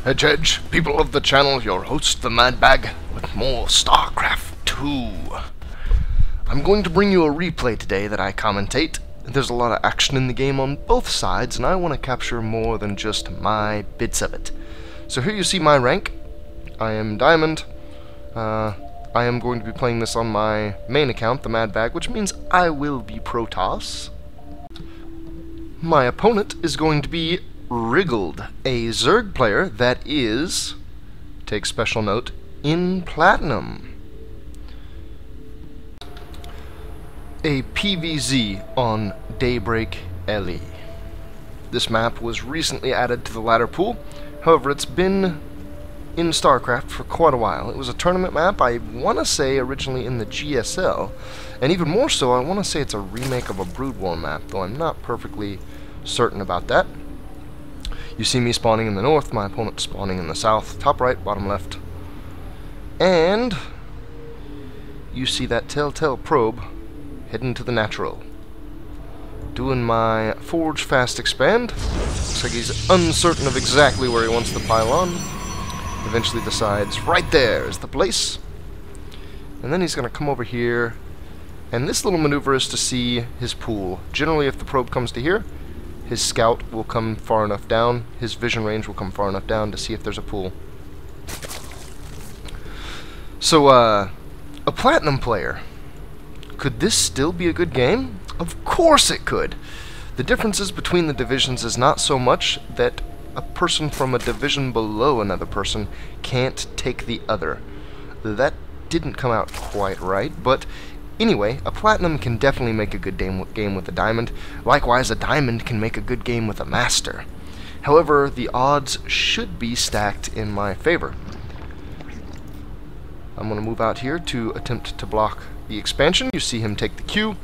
Hedge, people of the channel, your host, the Mad Bag, with more Starcraft 2. I'm going to bring you a replay today that I commentate. There's a lot of action in the game on both sides, and I want to capture more than just my bits of it. So here you see my rank. I am Diamond. I am going to be playing this on my main account, the Mad Bag, which means I will be Protoss. My opponent is going to be Wriggled, a Zerg player that is, take special note, in Platinum. A PvZ on Daybreak LE. This map was recently added to the ladder pool, however it's been in Starcraft for quite a while. It was a tournament map, I want to say originally in the GSL, and even more so I want to say it's a remake of a Brood War map, though I'm not perfectly certain about that. You see me spawning in the north, my opponent spawning in the south, top right, bottom left. And you see that telltale probe heading to the natural. Doing my forge fast expand. Looks like he's uncertain of exactly where he wants the pylon. Eventually decides right there is the place. And then he's going to come over here. And this little maneuver is to see his pool. Generally, if the probe comes to here, his scout will come far enough down, his vision range will come far enough down to see if there's a pool. So, a Platinum player, could this still be a good game? Of course it could! The differences between the divisions is not so much that a person from a division below another person can't take the other. That didn't come out quite right, but anyway, a Platinum can definitely make a good game with a Diamond. Likewise, a Diamond can make a good game with a Master. However, the odds should be stacked in my favor. I'm going to move out here to attempt to block the expansion. You see him take the Q.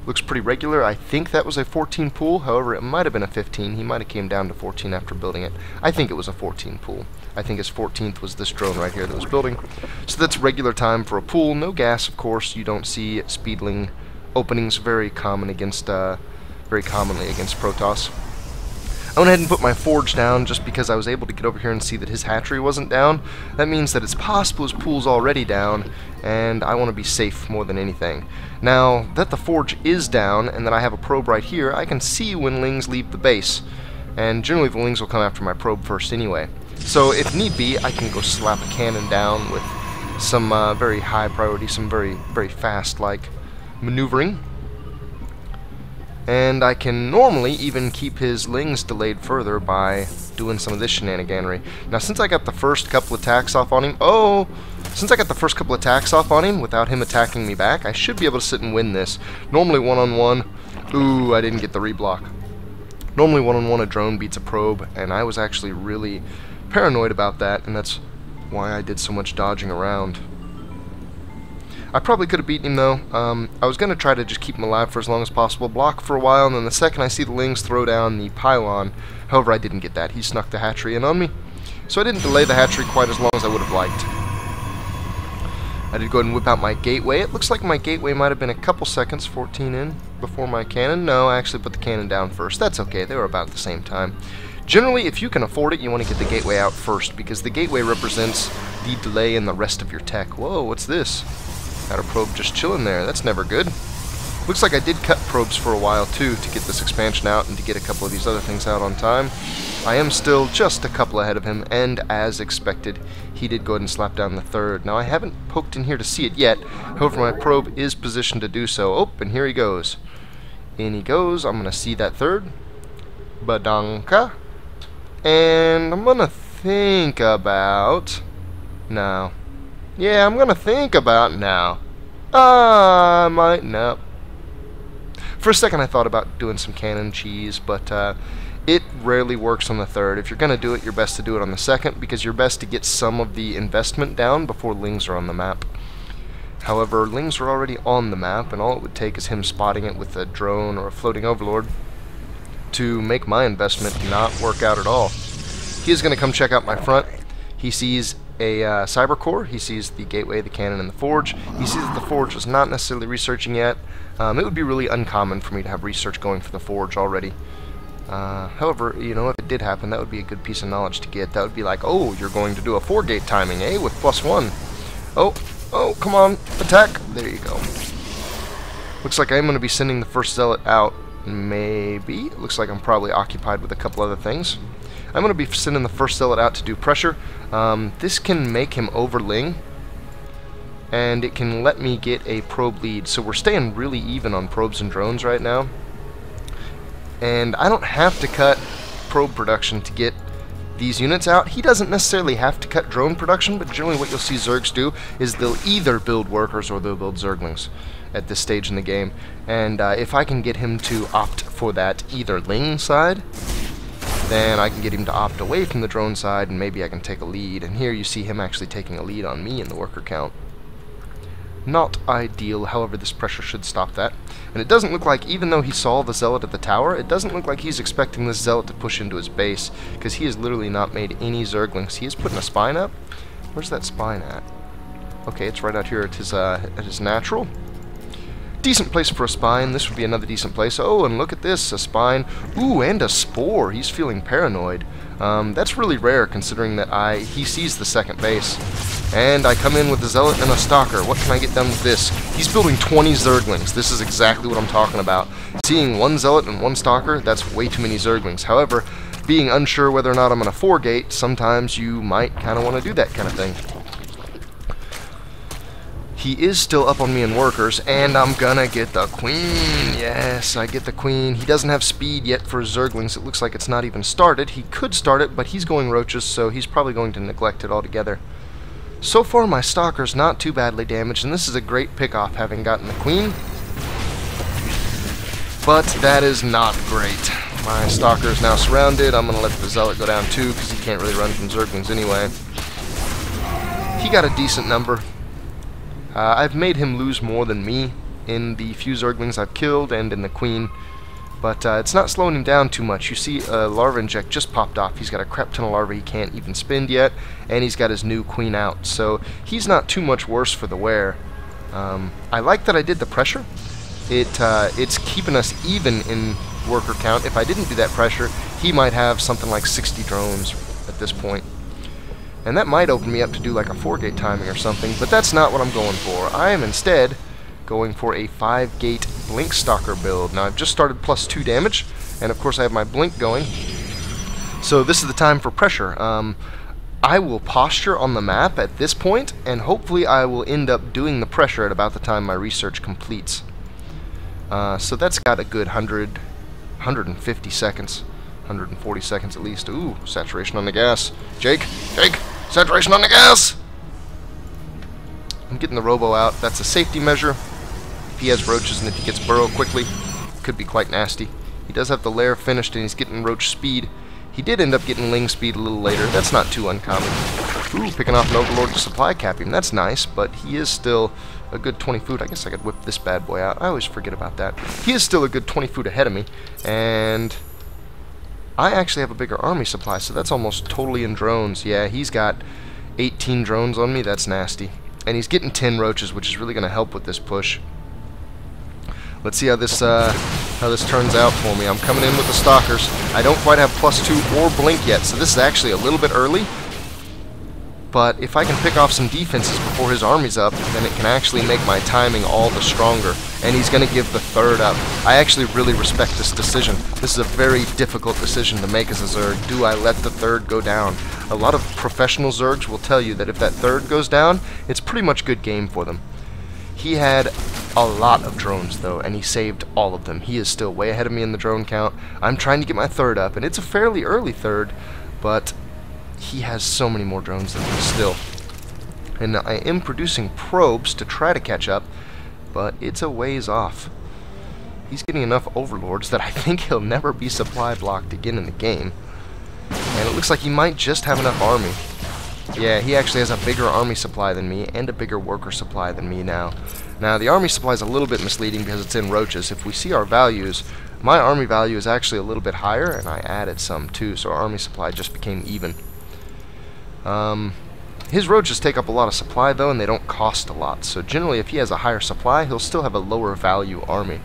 Looks pretty regular. I think that was a 14 pool. However, it might have been a 15. He might have came down to 14 after building it. I think it was a 14 pool. I think his 14th was this drone right here that was building. So that's regular time for a pool. No gas, of course. You don't see speedling openings very commonly against Protoss. I went ahead and put my forge down just because I was able to get over here and see that his hatchery wasn't down. That means that it's possible his pool's already down, and I want to be safe more than anything. Now that the forge is down and that I have a probe right here, I can see when lings leave the base. And generally the lings will come after my probe first anyway. So if need be, I can go slap a cannon down with some very high priority, some very fast like maneuvering. And I can normally even keep his lings delayed further by doing some of this shenaniganry. Now since I got the first couple attacks off on him, without him attacking me back, I should be able to sit and win this. Normally one-on-one, ooh, I didn't get the reblock. Normally one-on-one a drone beats a probe, and I was actually really paranoid about that, and that's why I did so much dodging around. I probably could have beaten him though. I was going to try to just keep him alive for as long as possible, block for a while, and then the second I see the lings throw down the pylon, however I didn't get that. He snuck the hatchery in on me, so I didn't delay the hatchery quite as long as I would have liked. I did go ahead and whip out my gateway. It looks like my gateway might have been a couple seconds, 14 in, before my cannon. No, I actually put the cannon down first. That's okay, they were about at the same time. Generally, if you can afford it, you want to get the gateway out first, because the gateway represents the delay in the rest of your tech. Whoa, what's this? Got a probe just chilling there. That's never good. Looks like I did cut probes for a while too to get this expansion out and to get a couple of these other things out on time. I am still just a couple ahead of him, and as expected, he did go ahead and slap down the third. Now I haven't poked in here to see it yet, however my probe is positioned to do so. Oh, and here he goes. In he goes. I'm going to see that third. Badanka. And I'm going to think about... No. Yeah, I'm gonna think about now. I might, no. For a second I thought about doing some cannon cheese, but it rarely works on the third. If you're gonna do it, you're best to do it on the second, because you're best to get some of the investment down before lings are on the map. However, lings are already on the map, and all it would take is him spotting it with a drone or a floating overlord to make my investment not work out at all. He is gonna come check out my front. He sees a cyber core, he sees the gateway, the cannon, and the forge. He sees that the forge is not necessarily researching yet. It would be really uncommon for me to have research going for the forge already. However, you know, if it did happen, that would be a good piece of knowledge to get. That would be like, oh, you're going to do a 4-gate timing, eh, with +1. Oh, come on, attack. There you go. Looks like I'm going to be sending the first zealot out. Maybe. It looks like I'm probably occupied with a couple other things. I'm going to be sending the first zealot out to do pressure. This can make him overling, and it can let me get a probe lead. So we're staying really even on probes and drones right now. And I don't have to cut probe production to get these units out. He doesn't necessarily have to cut drone production, but generally what you'll see Zergs do is they'll either build workers or they'll build Zerglings at this stage in the game. And if I can get him to opt for that either Ling side, then I can get him to opt away from the drone side, and maybe I can take a lead. And here you see him actually taking a lead on me in the worker count. Not ideal, however this pressure should stop that. And it doesn't look like, even though he saw the zealot at the tower, it doesn't look like he's expecting this zealot to push into his base, because he has literally not made any Zerglings. He is putting a spine up. Where's that spine at? Okay, it's right out here at his natural. Decent place for a spine. This would be another decent place. Oh, and look at this, a spine. Ooh, and a spore. He's feeling paranoid. That's really rare, considering that he sees the second base. And I come in with a zealot and a stalker. What can I get done with this? He's building 20 Zerglings. This is exactly what I'm talking about. Seeing one zealot and one stalker, that's way too many Zerglings. However, being unsure whether or not I'm going to 4-gate, sometimes you might kind of want to do that kind of thing. He is still up on me in workers, and I'm gonna get the queen. Yes, I get the queen. He doesn't have speed yet for his Zerglings. It looks like it's not even started. He could start it, but he's going roaches, so he's probably going to neglect it altogether. So far, my stalker's not too badly damaged, and this is a great pick-off, having gotten the queen. But that is not great. My stalker is now surrounded. I'm gonna let the zealot go down too, because he can't really run from Zerglings anyway. He got a decent number. I've made him lose more than me in the few Zerglings I've killed and in the queen, but it's not slowing him down too much. You see larva inject just popped off. He's got a crap ton of larvae he can't even spend yet, and he's got his new queen out, so he's not too much worse for the wear. I like that I did the pressure. It's keeping us even in worker count. If I didn't do that pressure, he might have something like 60 drones at this point. And that might open me up to do like a 4-gate timing or something, but that's not what I'm going for. I am instead going for a 5-gate Blink Stalker build. Now I've just started +2 damage, and of course I have my Blink going. So this is the time for pressure. I will posture on the map at this point, and hopefully I will end up doing the pressure at about the time my research completes. So that's got a good 150 seconds. 140 seconds at least. Ooh, saturation on the gas. Jake, saturation on the gas! I'm getting the robo out. That's a safety measure. If he has roaches and if he gets burrow quickly, it could be quite nasty. He does have the lair finished and he's getting roach speed. He did end up getting ling speed a little later. That's not too uncommon. Ooh, picking off an overlord to supply cap him. That's nice, but he is still a good 20 foot. I guess I could whip this bad boy out. I always forget about that. He is still a good 20 foot ahead of me, and I actually have a bigger army supply, so that's almost totally in drones. Yeah, he's got 18 drones on me. That's nasty. And he's getting 10 roaches, which is really going to help with this push. Let's see how this turns out for me. I'm coming in with the stalkers. I don't quite have +2 or blink yet, so this is actually a little bit early. But if I can pick off some defenses before his army's up, then it can actually make my timing all the stronger. And he's going to give the 3rd up. I actually really respect this decision. This is a very difficult decision to make as a Zerg. Do I let the 3rd go down? A lot of professional Zergs will tell you that if that 3rd goes down, it's pretty much good game for them. He had a lot of drones, though, and he saved all of them. He is still way ahead of me in the drone count. I'm trying to get my 3rd up, and it's a fairly early 3rd, but he has so many more drones than me still. And I am producing probes to try to catch up, but it's a ways off. He's getting enough overlords that I think he'll never be supply blocked again in the game. And it looks like he might just have enough army. Yeah, he actually has a bigger army supply than me and a bigger worker supply than me now. Now, the army supply is a little bit misleading because it's in roaches. If we see our values, my army value is actually a little bit higher, and I added some too, so our army supply just became even. His roaches take up a lot of supply, though, and they don't cost a lot. So generally, if he has a higher supply, he'll still have a lower value army.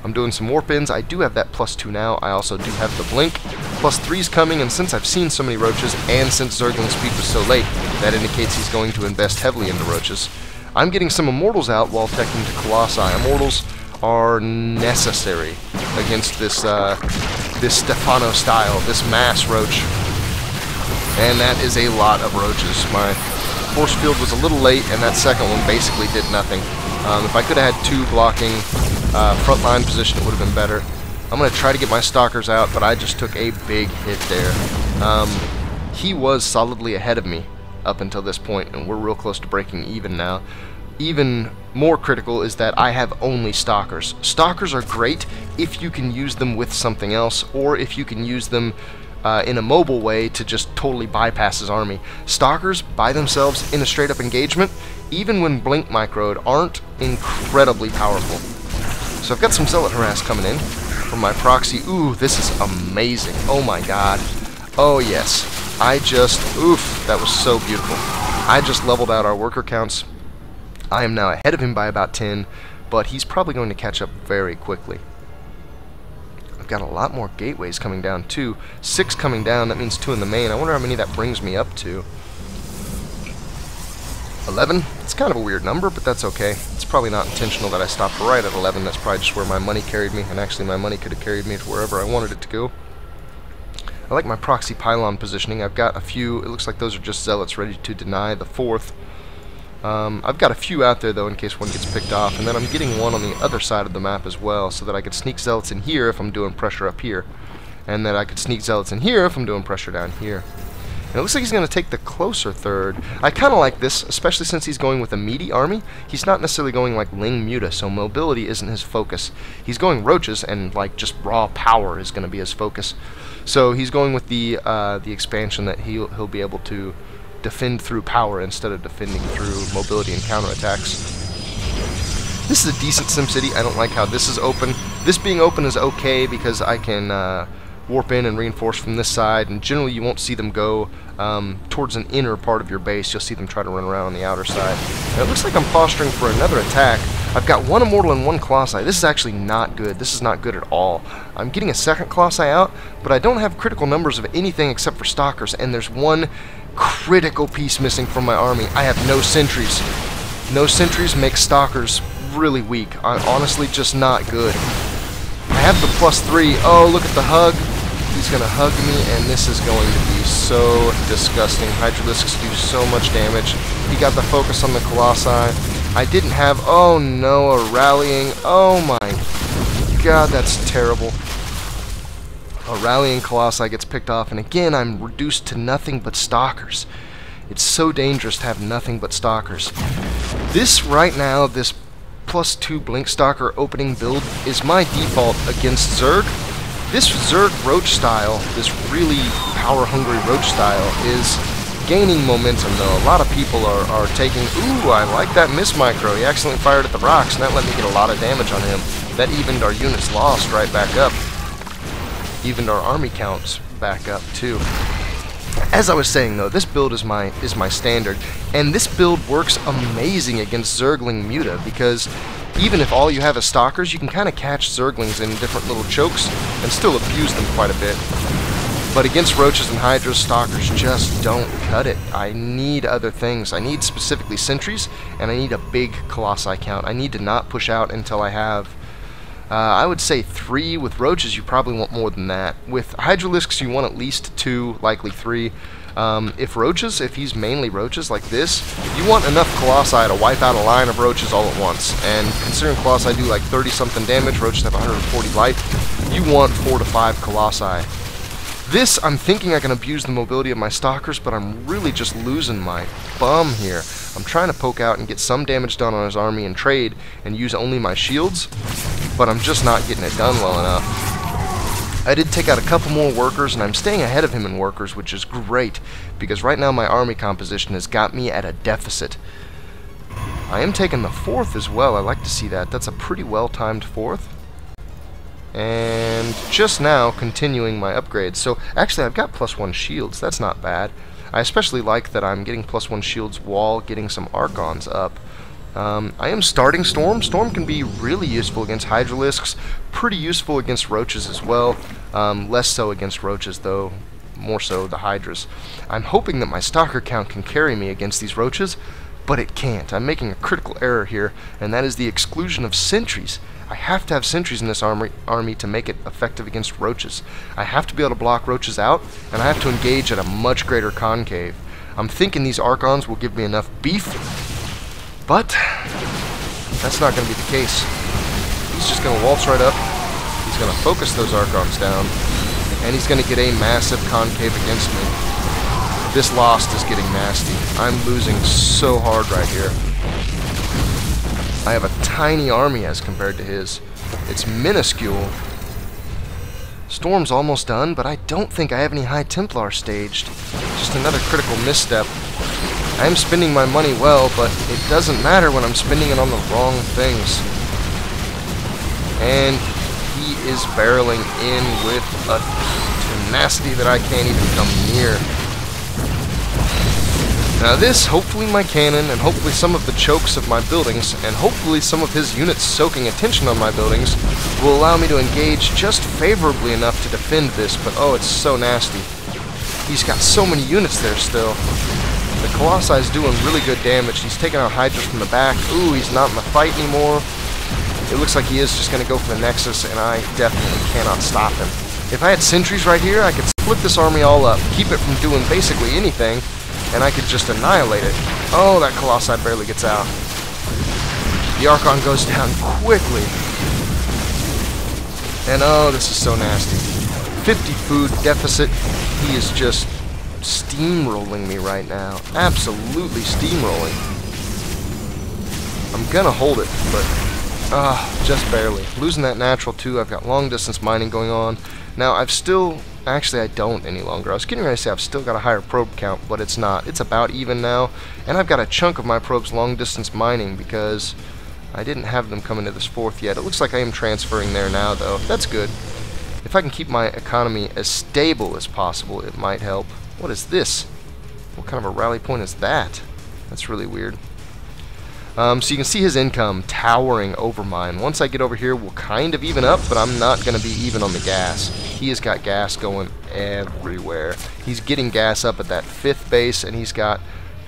I'm doing some warp-ins. I do have that +2 now. I also do have the blink. +3's coming, and since I've seen so many roaches, and since Zergling's speed was so late, that indicates he's going to invest heavily into roaches. I'm getting some Immortals out while teching to Colossi. Immortals are necessary against this this Stefano style, this mass roach. And that is a lot of roaches. My force field was a little late, and that second one basically did nothing. If I could have had 2 blocking frontline position, it would have been better. I'm going to try to get my stalkers out, but I just took a big hit there. He was solidly ahead of me up until this point, and we're real close to breaking even now. Even more critical is that I have only stalkers. Stalkers are great if you can use them with something else, or if you can use them in a mobile way to just totally bypass his army. Stalkers by themselves in a straight up engagement, even when blink microed, aren't incredibly powerful. So I've got some Zealot harass coming in from my proxy. Ooh, this is amazing. Oh my god. Oh yes. Oof, that was so beautiful. I just leveled out our worker counts. I am now ahead of him by about 10, but he's probably going to catch up very quickly. I've got a lot more gateways coming down too. 6 coming down, that means 2 in the main. I wonder how many that brings me up to. 11? It's kind of a weird number, but that's okay. It's probably not intentional that I stopped right at 11. That's probably just where my money carried me, and actually my money could have carried me to wherever I wanted it to go. I like my proxy pylon positioning. I've got a few, it looks like those are just zealots ready to deny the 4th. I've got a few out there though in case one gets picked off, and then I'm getting one on the other side of the map as well, so that I could sneak zealots in here if I'm doing pressure up here, and that I could sneak zealots in here if I'm doing pressure down here. And it looks like he's going to take the closer third. I kind of like this, especially since he's going with a meaty army. He's not necessarily going like Ling Muta, so mobility isn't his focus. He's going roaches, and like just raw power is going to be his focus. So he's going with the expansion that he'll be able to defend through power instead of defending through mobility and counterattacks. This is a decent SimCity. I don't like how this is open. This being open is okay because I can warp in and reinforce from this side, and generally you won't see them go towards an inner part of your base. You'll see them try to run around on the outer side. And it looks like I'm posturing for another attack. I've got 1 Immortal and 1 Colossi. This is actually not good. This is not good at all. I'm getting a second Colossi out, but I don't have critical numbers of anything except for stalkers, and there's one critical piece missing from my army. I have no sentries. No sentries make stalkers really weak. Honestly, just not good. I have the +3. Oh, look at the hug. He's going to hug me, and this is going to be so disgusting. Hydralisks do so much damage. He got the focus on the Colossi. I didn't have, oh no, a rallying. Oh my god, that's terrible. A rallying Colossi gets picked off, and again, I'm reduced to nothing but stalkers. It's so dangerous to have nothing but stalkers. This, right now, this +2 Blink Stalker opening build is my default against Zerg. This Zerg roach style, this really power-hungry roach style, is gaining momentum, though. A lot of people are taking, ooh, I like that miss micro. He accidentally fired at the rocks, and that let me get a lot of damage on him. That evened our units lost right back up. Evened our army counts back up, too. As I was saying, though, this build is my standard, and this build works amazing against Zergling Muta, because even if all you have is stalkers, you can kind of catch Zerglings in different little chokes and still abuse them quite a bit. But against roaches and hydras, stalkers just don't cut it. I need other things. I need specifically sentries, and I need a big Colossi count. I need to not push out until I have, I would say 3. With roaches, you probably want more than that. With hydralisks, you want at least 2, likely 3. If he's mainly roaches like this, you want enough Colossi to wipe out a line of roaches all at once. And considering Colossi do like 30-something damage, roaches have 140 life, you want 4 to 5 Colossi. This, I'm thinking I can abuse the mobility of my stalkers, but I'm really just losing my bum here. I'm trying to poke out and get some damage done on his army and trade and use only my shields, but I'm just not getting it done well enough. I did take out a couple more workers, and I'm staying ahead of him in workers, which is great, because right now my army composition has got me at a deficit. I am taking the 4th as well. I like to see that. That's a pretty well-timed 4th. And just now, continuing my upgrades. So, actually, I've got +1 shields. That's not bad. I especially like that I'm getting +1 shields while getting some Archons up. I am starting Storm. Storm can be really useful against Hydralisks, pretty useful against Roaches as well. Less so against Roaches though, more so the Hydras. I'm hoping that my Stalker count can carry me against these Roaches, but it can't. I'm making a critical error here, and that is the exclusion of sentries. I have to have sentries in this army to make it effective against Roaches. I have to be able to block Roaches out, and I have to engage at a much greater concave. I'm thinking these Archons will give me enough beef, but that's not going to be the case. He's just going to waltz right up, he's going to focus those Archons down, and he's going to get a massive concave against me. This Lost is getting nasty. I'm losing so hard right here. I have a tiny army as compared to his. It's minuscule. Storm's almost done, but I don't think I have any High Templar staged. Just another critical misstep. I am spending my money well, but it doesn't matter when I'm spending it on the wrong things. And he is barreling in with a tenacity that I can't even come near. Now this, hopefully my cannon, and hopefully some of the chokes of my buildings, and hopefully some of his units soaking attention on my buildings, will allow me to engage just favorably enough to defend this, but oh, it's so nasty. He's got so many units there still. The Colossi is doing really good damage. He's taking out Hydras from the back. Ooh, he's not in the fight anymore. It looks like he is just going to go for the Nexus, and I definitely cannot stop him. If I had sentries right here, I could split this army all up, keep it from doing basically anything, and I could just annihilate it. Oh, that Colossi barely gets out. The Archon goes down quickly. And oh, this is so nasty. 50 food deficit. He is just steamrolling me right now. Absolutely steamrolling. I'm gonna hold it, but just barely. Losing that natural too. I've got long distance mining going on. Now I've still... Actually, I don't any longer. I was getting ready to say I've still got a higher probe count, but it's not. It's about even now, and I've got a chunk of my probes long-distance mining because I didn't have them come into this fourth yet. It looks like I am transferring there now, though. That's good. If I can keep my economy as stable as possible, it might help. What is this? What kind of a rally point is that? That's really weird. So you can see his income towering over mine. Once I get over here, we'll kind of even up, but I'm not going to be even on the gas. He has got gas going everywhere. He's getting gas up at that 5th base, and he's got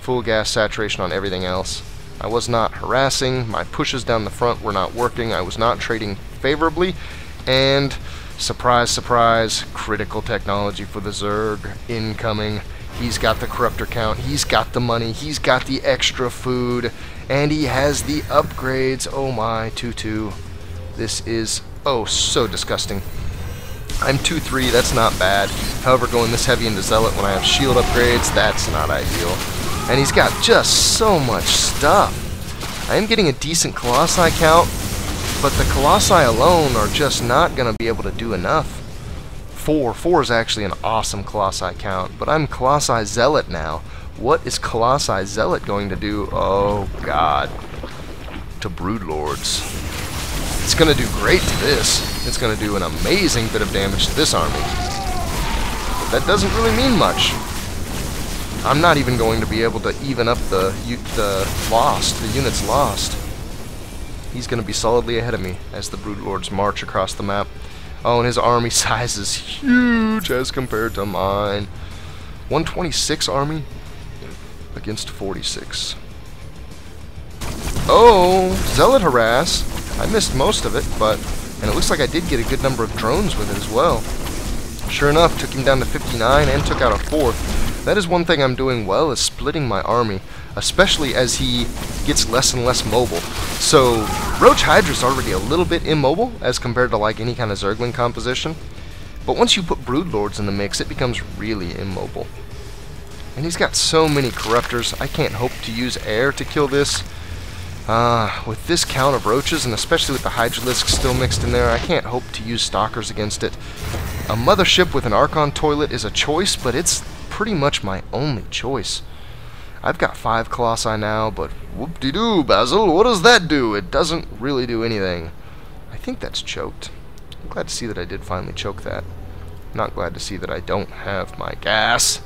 full gas saturation on everything else. I was not harassing. My pushes down the front were not working. I was not trading favorably. And, surprise, surprise, critical technology for the Zerg incoming. He's got the corruptor count, he's got the money, he's got the extra food, and he has the upgrades. Oh my, 2-2. This is, oh, so disgusting. I'm 2-3, that's not bad. However, going this heavy into Zealot when I have shield upgrades, that's not ideal. And he's got just so much stuff. I am getting a decent Colossi count, but the Colossi alone are just not going to be able to do enough. 4 is actually an awesome Colossi count, but I'm Colossi Zealot now. What is Colossi Zealot going to do? Oh god. To Broodlords. It's going to do great to this. It's going to do an amazing bit of damage to this army. But that doesn't really mean much. I'm not even going to be able to even up the units lost. He's going to be solidly ahead of me as the Broodlords march across the map. Oh, and his army size is huge as compared to mine. 126 army against 46. Oh, Zealot harass. I missed most of it, and it looks like I did get a good number of drones with it as well. Sure enough, took him down to 59 and took out a 4th. That is one thing I'm doing well, is splitting my army, especially as he gets less and less mobile. So, Roach Hydra's already a little bit immobile as compared to like any kind of Zergling composition. But once you put Broodlords in the mix, it becomes really immobile. And he's got so many Corruptors, I can't hope to use air to kill this. With this count of Roaches, and especially with the Hydralisks still mixed in there, I can't hope to use Stalkers against it. A Mothership with an Archon Toilet is a choice, but it's pretty much my only choice. I've got 5 Colossi now, but whoop-de-doo, Basil, what does that do? It doesn't really do anything. I think that's choked. I'm glad to see that I did finally choke that. Not glad to see that I don't have my gas.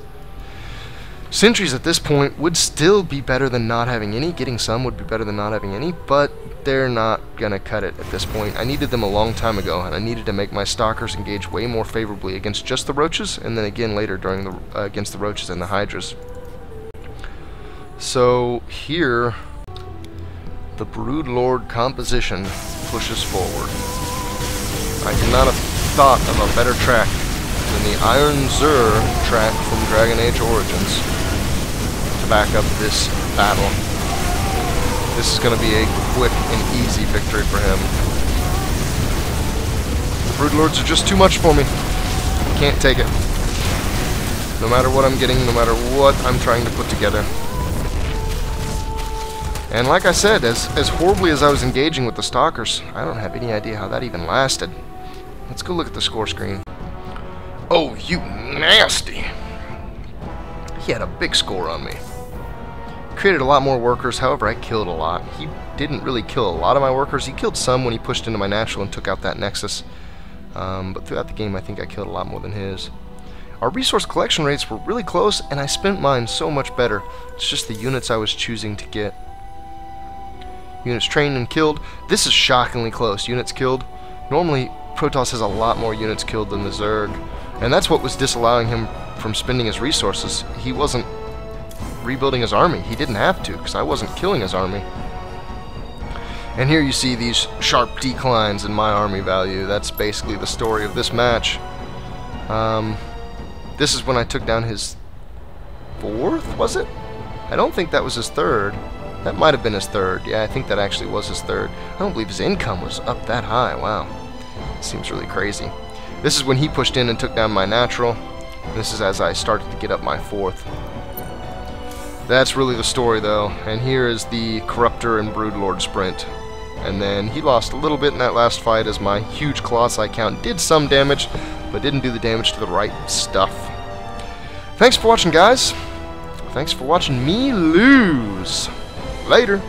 Sentries at this point would still be better than not having any. Getting some would be better than not having any, but they're not gonna cut it at this point. I needed them a long time ago, and I needed to make my stalkers engage way more favorably against just the roaches, and then again later during the against the roaches and the hydras. So here, the Broodlord composition pushes forward. I could not have thought of a better track than the Iron Zerg track from Dragon Age Origins to back up this battle. This is going to be a quick and easy victory for him. The Broodlords are just too much for me. Can't take it. No matter what I'm getting, no matter what I'm trying to put together. And like I said, as horribly as I was engaging with the Stalkers, I don't have any idea how that even lasted. Let's go look at the score screen. Oh, you nasty! He had a big score on me. Created a lot more workers, however I killed a lot. He didn't really kill a lot of my workers. He killed some when he pushed into my natural and took out that Nexus. But throughout the game I think I killed a lot more than his. Our resource collection rates were really close, and I spent mine so much better. It's just the units I was choosing to get. Units trained and killed. This is shockingly close. Units killed. Normally, Protoss has a lot more units killed than the Zerg. And that's what was disallowing him from spending his resources. He wasn't rebuilding his army. He didn't have to, because I wasn't killing his army. And here you see these sharp declines in my army value. That's basically the story of this match. This is when I took down his 4th, was it? I don't think that was his 3rd. That might have been his 3rd. Yeah, I think that actually was his 3rd. I don't believe his income was up that high. Wow. Seems really crazy. This is when he pushed in and took down my natural. This is as I started to get up my 4th. That's really the story, though. And here is the Corruptor and Broodlord sprint. And then he lost a little bit in that last fight as my huge Colossi count did some damage, but didn't do the damage to the right stuff. Thanks for watching, guys. Thanks for watching me lose. Later.